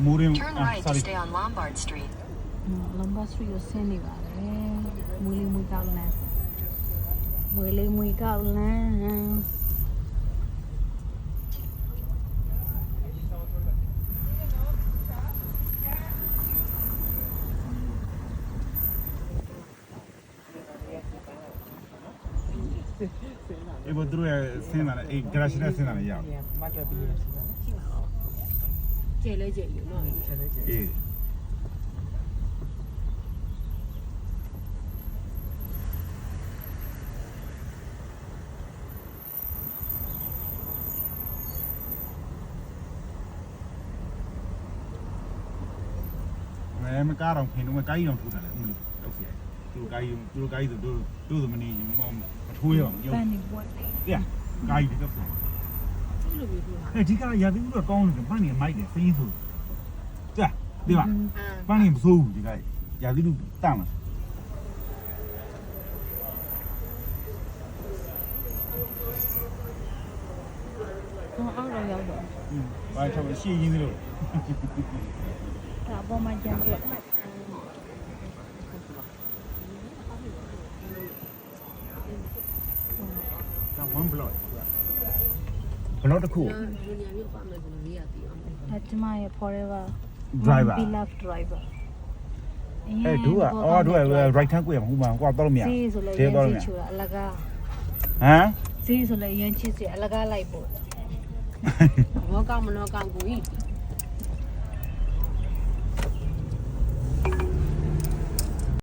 moving. Turn right to Sorry. stay on Lombard Street. Lombard Street ကိုဆင်းနေပါတယ်မွေးလေးမွေးကောက်လမ်းမွေးလေးမွေးကောက်လမ်း အေးဘသူတို့ရဲ့ဆင်းလာတယ်အေး garage နဲ့ဆင်းလာတယ်ရအောင် မတ်တက်ပြီးရစီတယ် ကျဲလဲကျဲယူနော် ဆက်လက်ကျ အေးမကားတော့ခင်တော့မကားကြီးတော့ထူတာလေဦးမလို့တော့စီသူကားကြီးဆိုတို့သမနေမထိုးရအောင်ရုပ် ပန်းနေပွက်နေ ပြကားကြီးတော့စီ လိုမျိုးပြော ဒီကရာသီဥတုကောင်းတယ်ပန်းနေမိုက်တယ်စိမ်းဆိုကြဒီပါပန်းနေမဆိုးဘူးဒီကရာသီဥတုတန့်လာ အောက်တော့ရောက်တော့ ဘာချောင်းရှေ့ရင်းသလို ဒါပေါ်မှာကြံခဲ့ ဒါ1 block တစ်ခု ဒါကျမရဲ့ forever driver beloved driver တို့ကတို့က right hand ကိုရမှာဟိုမှာဟိုတော့လို့မရ ဈေးဆိုလဲ ဈေး ရ တော့ င်း လို့မရ ချီချူတာအလကား ဟမ် ဈေးဆိုလဲရင်းချီစီအလကားလိုက်ပို့ ဘောကောင်းမနောကောင်းကိုကြီး